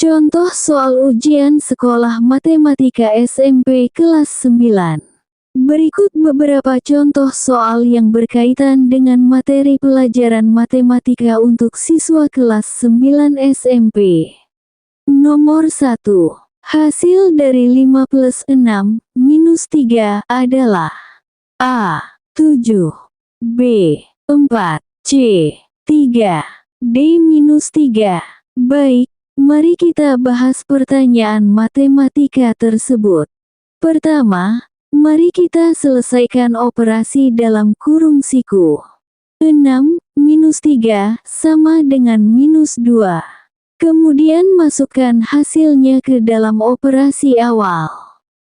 Contoh soal ujian sekolah matematika SMP kelas 9. Berikut beberapa contoh soal yang berkaitan dengan materi pelajaran matematika untuk siswa kelas 9 SMP. Nomor 1. Hasil dari 5 plus 6 minus 3 adalah A. 7, B. 4, C. 3, D. minus 3. Baik, mari kita bahas pertanyaan matematika tersebut. Pertama, mari kita selesaikan operasi dalam kurung siku. 6 minus 3 sama dengan minus 2. Kemudian masukkan hasilnya ke dalam operasi awal.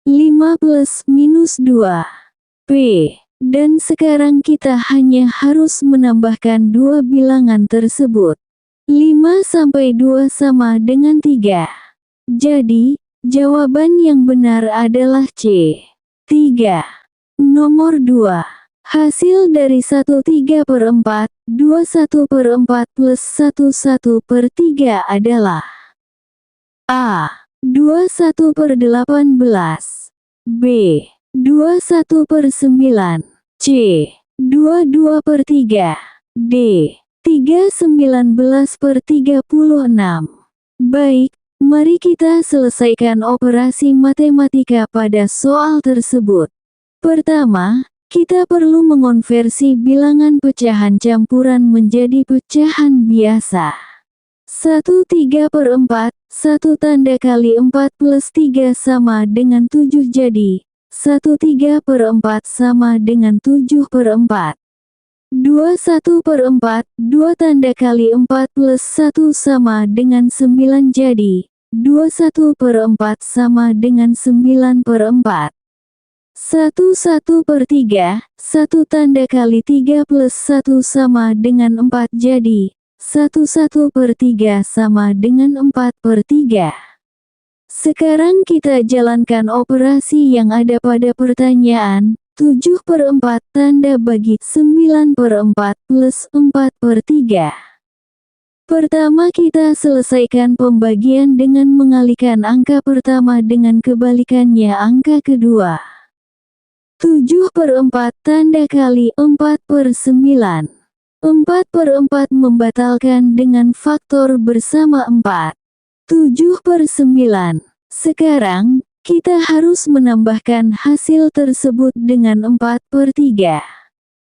5 plus minus 2. P. Dan sekarang kita hanya harus menambahkan dua bilangan tersebut. 5 sampai 2 sama dengan 3. Jadi, jawaban yang benar adalah C. 3. Nomor 2. Hasil dari 1/3/4, 2/1/4 plus 1/1/3 adalah A. 21/18, B. 21/9, C. 22/3, D. 3/19/36. Baik, mari kita selesaikan operasi matematika pada soal tersebut. Pertama, kita perlu mengonversi bilangan pecahan campuran menjadi pecahan biasa. 1/3/4, 1 tanda kali 4 plus 3 sama dengan 7 jadi 1/3/4 sama dengan 7/4. 2/1/4, 2 tanda kali 4 plus 1 sama dengan 9 jadi 2/1/4 sama dengan 9/4. 1/1/3, 1 tanda kali 3 plus 1 sama dengan 4 jadi 1/1/3 sama dengan 4/3. Sekarang kita jalankan operasi yang ada pada pertanyaan. 7/4 tanda bagi 9/4 plus 4/3. Pertama kita selesaikan pembagian dengan mengalihkan angka pertama dengan kebalikannya angka kedua. 7/4 tanda kali 4/9. 4/4 membatalkan dengan faktor bersama 4. 7/9. Sekarang, kita harus menambahkan hasil tersebut dengan 4/3.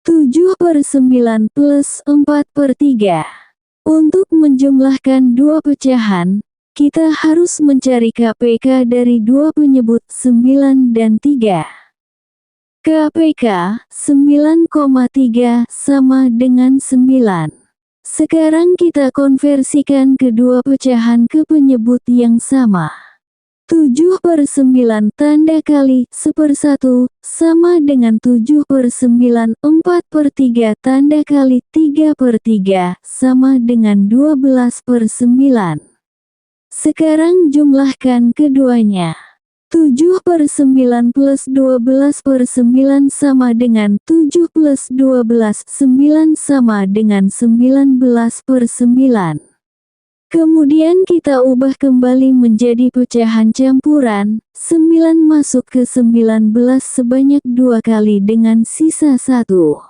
7/9 plus 4/3. Untuk menjumlahkan dua pecahan, kita harus mencari KPK dari dua penyebut 9 dan 3. KPK 9,3 sama dengan 9. Sekarang kita konversikan kedua pecahan ke penyebut yang sama. 7/9 tanda kali 1/1 sama dengan 7/9. 4/3 tanda kali 3/3 sama dengan 12/9. Sekarang jumlahkan keduanya. 7/9 plus 12/9 sama dengan 7 plus 12, 9 sama dengan 19/9. Kemudian kita ubah kembali menjadi pecahan campuran, 9 masuk ke 19 sebanyak 2 kali dengan sisa 1.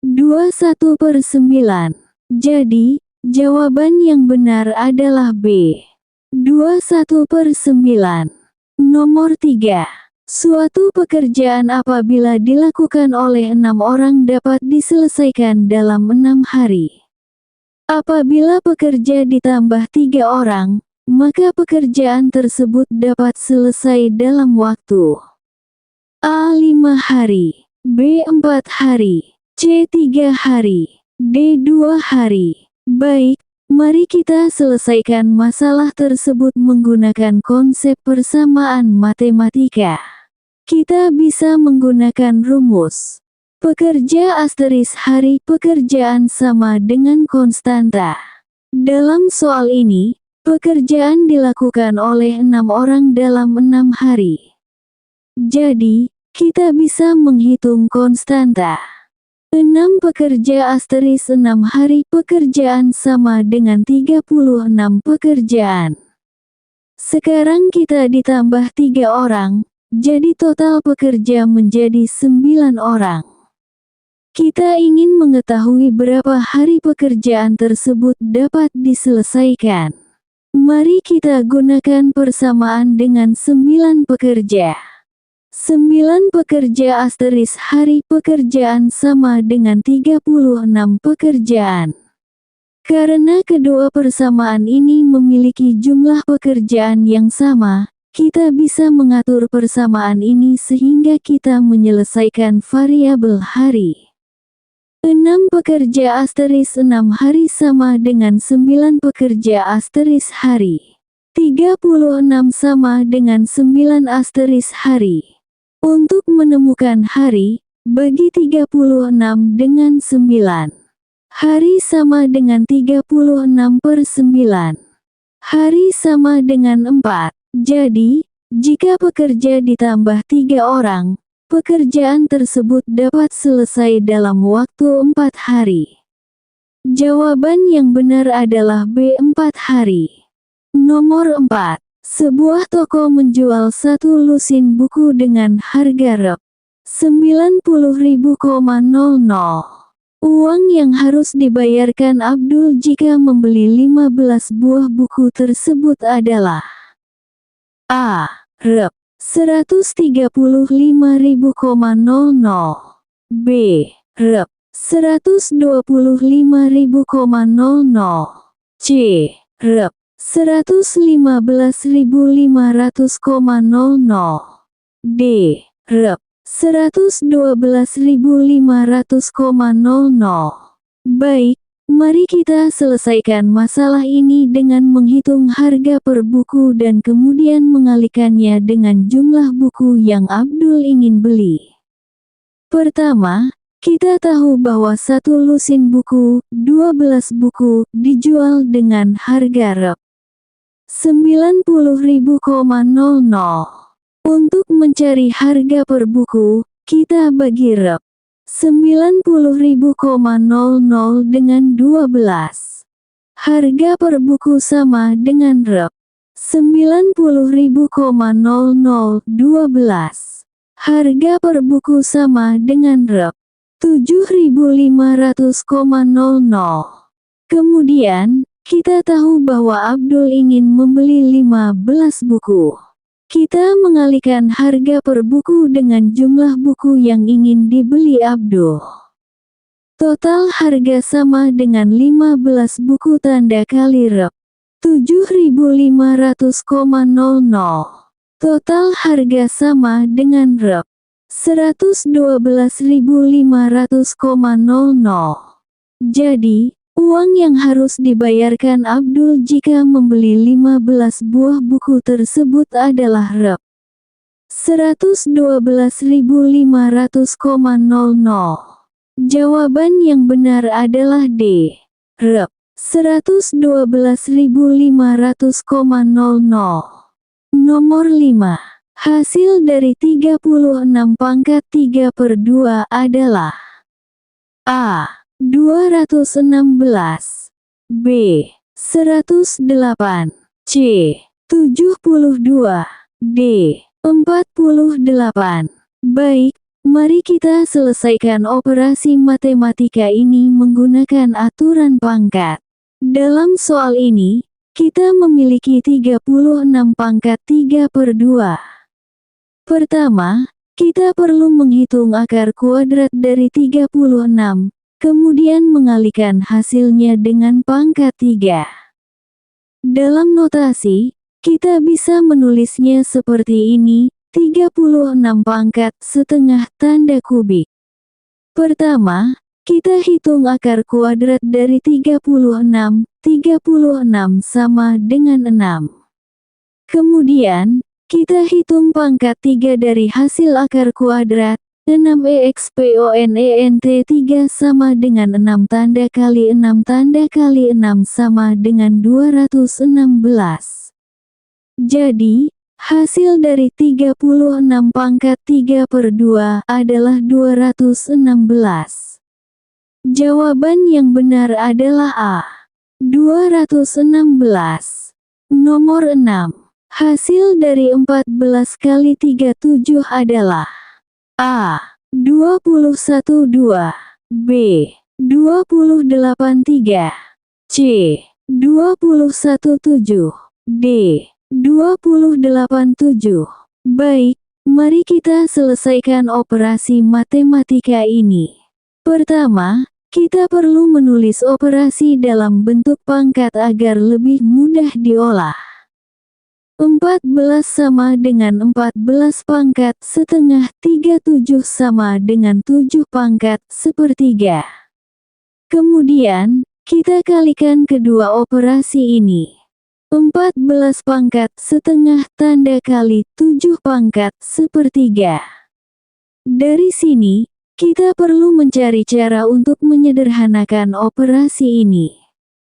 21/9. Jadi, jawaban yang benar adalah B. 21/9. Nomor 3. Suatu pekerjaan apabila dilakukan oleh 6 orang dapat diselesaikan dalam 6 hari. Apabila pekerja ditambah 3 orang, maka pekerjaan tersebut dapat selesai dalam waktu A. 5 hari, B. 4 hari, C. 3 hari, D. 2 hari. Baik, mari kita selesaikan masalah tersebut menggunakan konsep persamaan matematika. Kita bisa menggunakan rumus pekerja asterisk hari pekerjaan sama dengan konstanta. Dalam soal ini, pekerjaan dilakukan oleh 6 orang dalam 6 hari. Jadi, kita bisa menghitung konstanta. 6 pekerja asterisk 6 hari pekerjaan sama dengan 36 pekerjaan. Sekarang kita ditambah 3 orang, jadi total pekerja menjadi 9 orang. Kita ingin mengetahui berapa hari pekerjaan tersebut dapat diselesaikan. Mari kita gunakan persamaan dengan 9 pekerja. 9 pekerja asterisk hari pekerjaan sama dengan 36 pekerjaan. Karena kedua persamaan ini memiliki jumlah pekerjaan yang sama, kita bisa mengatur persamaan ini sehingga kita menyelesaikan variabel hari. 6 pekerja asterisk 6 hari sama dengan 9 pekerja asterisk hari. 36 sama dengan 9 asterisk hari. Untuk menemukan hari, bagi 36 dengan 9. Hari sama dengan 36 per 9. Hari sama dengan 4. Jadi, jika pekerja ditambah 3 orang, pekerjaan tersebut dapat selesai dalam waktu 4 hari. Jawaban yang benar adalah B. 4 hari. Nomor 4. Sebuah toko menjual satu lusin buku dengan harga Rp90.000. Uang yang harus dibayarkan Abdul jika membeli 15 buah buku tersebut adalah A. Rp135.000. B. Rp125.000. C. Rp115.500.000. D. Rp112.500.000. Baik, mari kita selesaikan masalah ini dengan menghitung harga per buku dan kemudian mengalihkannya dengan jumlah buku yang Abdul ingin beli. Pertama, kita tahu bahwa satu lusin buku, 12 buku, dijual dengan harga Rp90.000. Untuk mencari harga per buku, kita bagi Rp90.000 dengan 12. Harga per buku sama dengan Rp90.000 12. Harga per buku sama dengan Rp7.500.00. Kemudian, kita tahu bahwa Abdul ingin membeli 15 buku. Kita mengalihkan harga per buku dengan jumlah buku yang ingin dibeli Abdul. Total harga sama dengan 15 buku tanda kali Rp7.500.00. Total harga sama dengan Rp112.500.00. Jadi, uang yang harus dibayarkan Abdul jika membeli 15 buah buku tersebut adalah Rp112.500.00. Jawaban yang benar adalah D. Rp112.500.00. Nomor 5. Hasil dari 36 pangkat 3 per 2 adalah A. 216. B. 108. C. 72. D. 48. Baik, mari kita selesaikan operasi matematika ini menggunakan aturan pangkat. Dalam soal ini, kita memiliki 36 pangkat 3 per 2. Pertama, kita perlu menghitung akar kuadrat dari 36. Kemudian mengalihkan hasilnya dengan pangkat 3. Dalam notasi, kita bisa menulisnya seperti ini, 36 pangkat setengah tanda kubik. Pertama, kita hitung akar kuadrat dari 36, 36 sama dengan 6. Kemudian, kita hitung pangkat 3 dari hasil akar kuadrat. 6 3 sama dengan 6 tanda kali 6 tanda kali 6 sama dengan 216. Jadi, hasil dari 36 pangkat 3 per 2 adalah 216. Jawaban yang benar adalah A. 216. Nomor 6. Hasil dari 14 kali 37 adalah A. 21 2, B. 28 3, C. 21 7, D. 28 7. Baik, mari kita selesaikan operasi matematika ini. Pertama, kita perlu menulis operasi dalam bentuk pangkat agar lebih mudah diolah. 14 sama dengan 14 pangkat setengah 37 sama dengan 7 pangkat sepertiga. Kemudian, kita kalikan kedua operasi ini. 14 pangkat setengah tanda kali 7 pangkat sepertiga. Dari sini, kita perlu mencari cara untuk menyederhanakan operasi ini.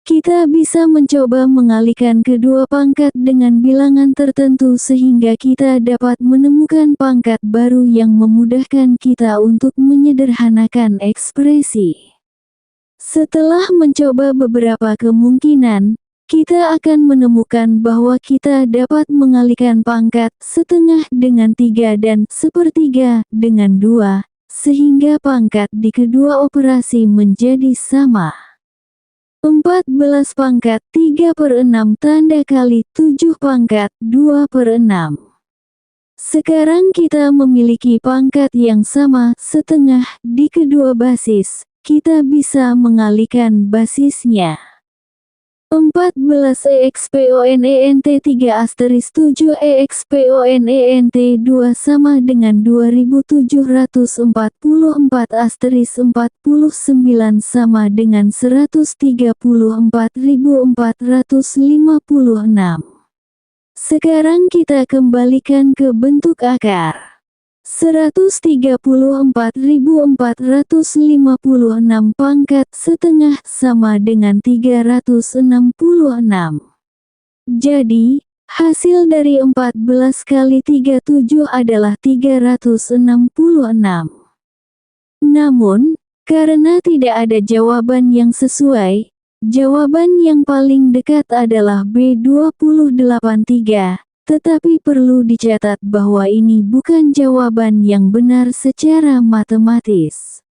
Kita bisa mencoba mengalihkan kedua pangkat dengan bilangan tertentu sehingga kita dapat menemukan pangkat baru yang memudahkan kita untuk menyederhanakan ekspresi. Setelah mencoba beberapa kemungkinan, kita akan menemukan bahwa kita dapat mengalihkan pangkat setengah dengan 3 dan sepertiga dengan 2, sehingga pangkat di kedua operasi menjadi sama. 14 pangkat 3/6 tanda kali 7 pangkat 2/6. Sekarang kita memiliki pangkat yang sama setengah di kedua basis, kita bisa mengalihkan basisnya. 14 EXPONENT 3 asterisk 7 EXPONENT 2 sama dengan 2744 asterisk 49 sama dengan 134.456. Sekarang kita kembalikan ke bentuk akar. 134.456 pangkat setengah sama dengan 366. Jadi, hasil dari 14 kali 37 adalah 366. Namun, karena tidak ada jawaban yang sesuai, jawaban yang paling dekat adalah B28 3. Tetapi perlu dicatat bahwa ini bukan jawaban yang benar secara matematis.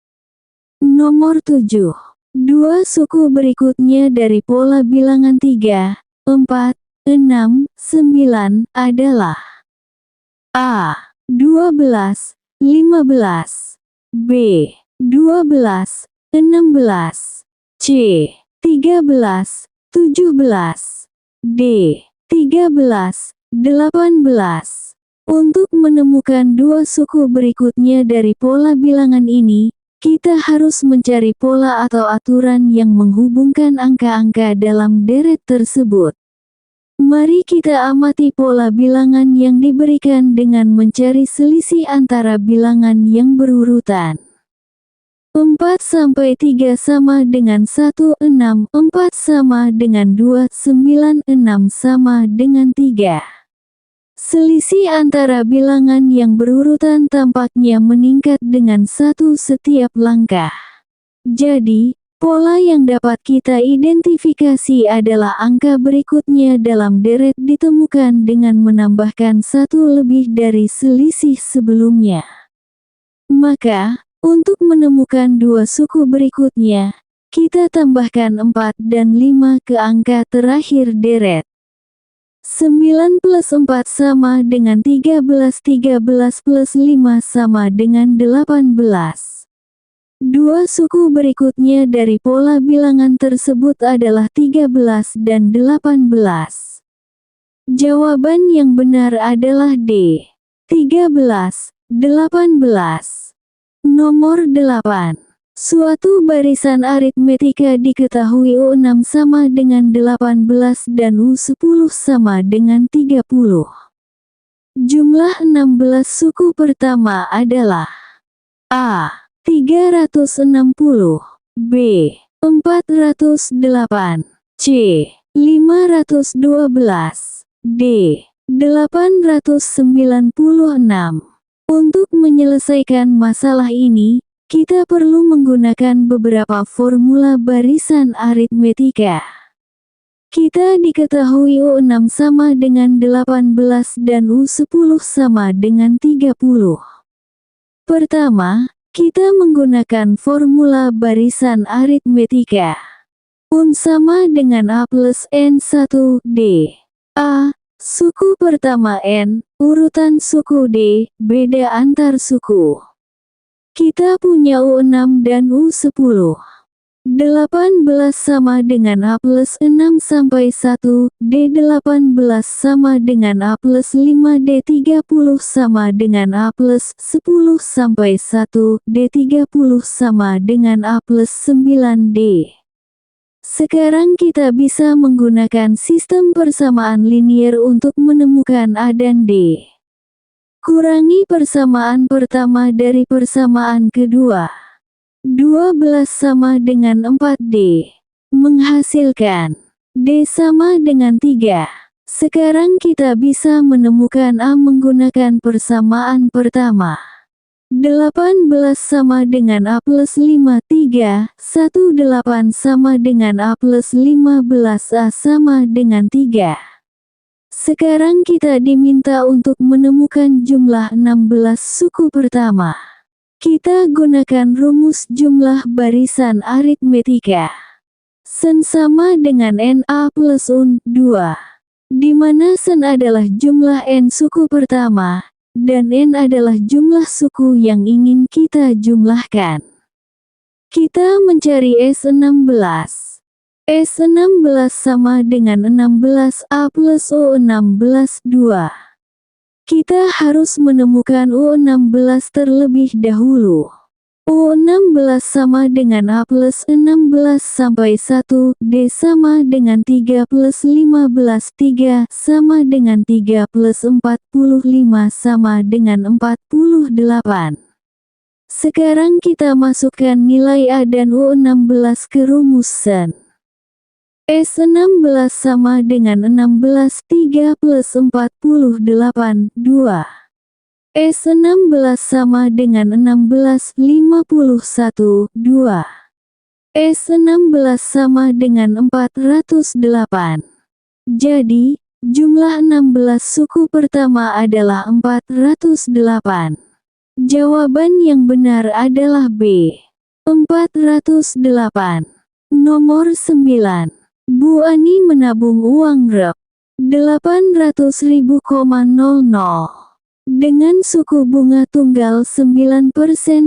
Nomor 7. Dua suku berikutnya dari pola bilangan 3, 4, 6, 9 adalah A. 12, 15, B. 12, 16, C. 13, 17, D. 13, 18. Untuk menemukan dua suku berikutnya dari pola bilangan ini, kita harus mencari pola atau aturan yang menghubungkan angka-angka dalam deret tersebut. Mari kita amati pola bilangan yang diberikan dengan mencari selisih antara bilangan yang berurutan. 4-3 sama dengan 1, 6, 4 sama dengan 2, 9, 6 sama dengan 3. Selisih antara bilangan yang berurutan tampaknya meningkat dengan 1 setiap langkah. Jadi, pola yang dapat kita identifikasi adalah angka berikutnya dalam deret ditemukan dengan menambahkan 1 lebih dari selisih sebelumnya. Maka, untuk menemukan dua suku berikutnya, kita tambahkan 4 dan 5 ke angka terakhir deret. 9 plus 4 sama dengan 13, 13 plus 5 sama dengan 18. Dua suku berikutnya dari pola bilangan tersebut adalah 13 dan 18. Jawaban yang benar adalah D. 13, 18. Nomor 8. Suatu barisan aritmetika diketahui U6 sama dengan 18 dan U10 sama dengan 30. Jumlah 16 suku pertama adalah A. 360, B. 408, C. 512, D. 896. Untuk menyelesaikan masalah ini, kita perlu menggunakan beberapa formula barisan aritmetika. Kita diketahui U6 sama dengan 18 dan U10 sama dengan 30. Pertama, kita menggunakan formula barisan aritmetika. Un sama dengan A plus N1 D. A. Suku pertama N, urutan suku D, beda antar suku. Kita punya U6 dan U10. 18 sama dengan A plus 6 sampai 1, D18 sama dengan A plus 5, D30 sama dengan A plus 10 sampai 1, D30 sama dengan A plus 9, D. Sekarang kita bisa menggunakan sistem persamaan linier untuk menemukan A dan D. Kurangi persamaan pertama dari persamaan kedua. 12 sama dengan 4D. Menghasilkan D sama dengan 3. Sekarang kita bisa menemukan A menggunakan persamaan pertama. 18 sama dengan A plus 5, 3, 18 sama dengan A plus 15, A sama dengan 3. Sekarang kita diminta untuk menemukan jumlah 16 suku pertama. Kita gunakan rumus jumlah barisan aritmetika. Sen sama dengan NA plus UN 2. Di mana Sen adalah jumlah N suku pertama, dan N adalah jumlah suku yang ingin kita jumlahkan. Kita mencari S16. S16 sama dengan 16 A plus O16 2. Kita harus menemukan U16 terlebih dahulu. U16 sama dengan A plus 16 sampai 1, D sama dengan 3 plus 15, 3 sama dengan 3 plus 45 sama dengan 48. Sekarang kita masukkan nilai A dan U16 ke rumus Sen. S16 sama dengan 16, 3 plus 48, 2. S16 sama dengan 16, 51, 2. S16 sama dengan 408. Jadi, jumlah 16 suku pertama adalah 408. Jawaban yang benar adalah B. 408. Nomor 9. Bu Ani menabung uang Rp800.000, dengan suku bunga tunggal 9%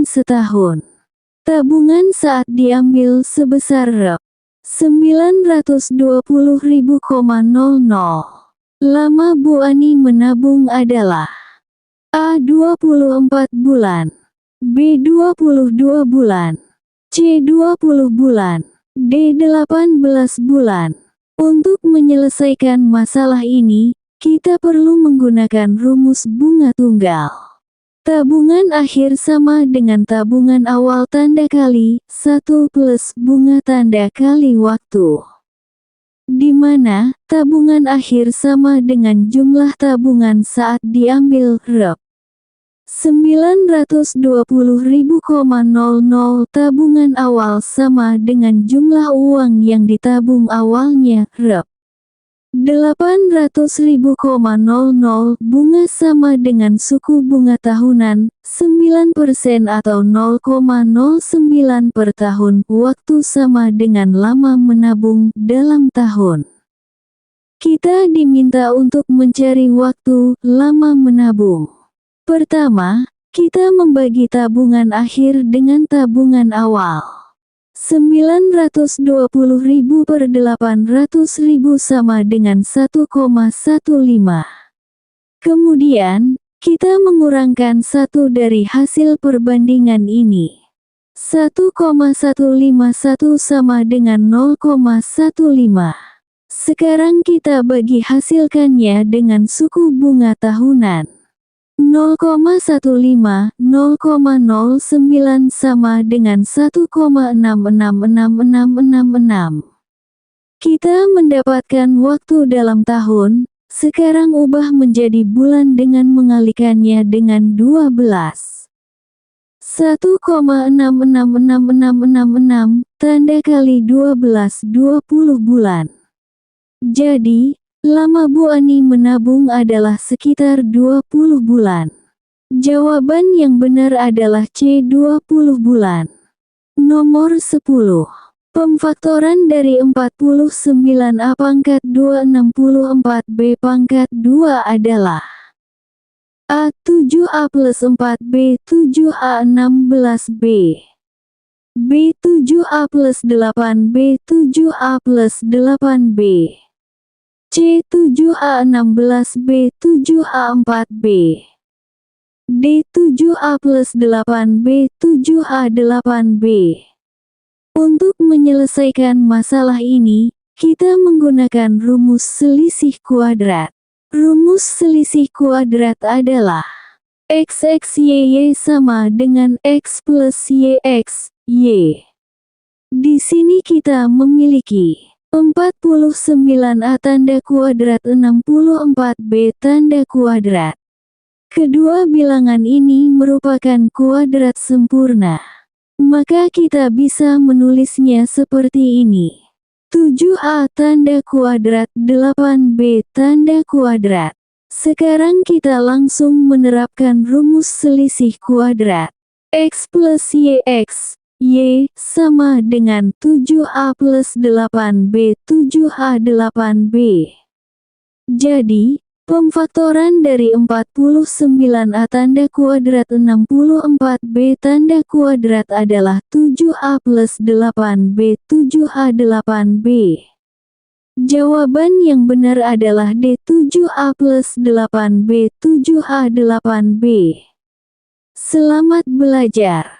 setahun. Tabungan saat diambil sebesar Rp920.000. Lama Bu Ani menabung adalah A. 24 bulan, B. 22 bulan, C. 20 bulan, D. 18 bulan. Untuk menyelesaikan masalah ini, kita perlu menggunakan rumus bunga tunggal. Tabungan akhir sama dengan tabungan awal tanda kali 1 plus bunga tanda kali waktu. Di mana tabungan akhir sama dengan jumlah tabungan saat diambil Rp920.000, tabungan awal sama dengan jumlah uang yang ditabung awalnya Rp800.000, bunga sama dengan suku bunga tahunan 9% atau 0,09 per tahun, waktu sama dengan lama menabung dalam tahun. Kita diminta untuk mencari waktu lama menabung. Pertama, kita membagi tabungan akhir dengan tabungan awal. 920.000 per 800.000 sama dengan 1,15. Kemudian, kita mengurangkan 1 dari hasil perbandingan ini. 1,151 sama dengan 0,15. Sekarang kita bagi hasilkannya dengan suku bunga tahunan. 0,15, 0,09 sama dengan 1,666666. Kita mendapatkan waktu dalam tahun, sekarang ubah menjadi bulan dengan mengalikannya dengan 12. 1,666666, tanda kali 12, 20 bulan. Jadi, lama Bu Ani menabung adalah sekitar 20 bulan. Jawaban yang benar adalah C, 20 bulan. Nomor 10. Pemfaktoran dari 49A pangkat 2 64B pangkat 2 adalah A. 7A plus 4B 7A 16B B. 7A plus 8B 7A plus 8B C. 7A 16B 7A 4B D. 7A plus 8B 7A 8B. Untuk menyelesaikan masalah ini, kita menggunakan rumus selisih kuadrat. Rumus selisih kuadrat adalah XXYY sama dengan X plus YX, Y. Di sini kita memiliki 49A tanda kuadrat 64B tanda kuadrat. Kedua bilangan ini merupakan kuadrat sempurna. Maka kita bisa menulisnya seperti ini. 7A tanda kuadrat 8B tanda kuadrat. Sekarang kita langsung menerapkan rumus selisih kuadrat. X plus YX, Y, sama dengan 7A plus 8B 7A 8B. Jadi, pemfaktoran dari 49A tanda kuadrat 64B tanda kuadrat adalah 7A plus 8B 7A 8B. Jawaban yang benar adalah D, 7A plus 8B 7A 8B. Selamat belajar.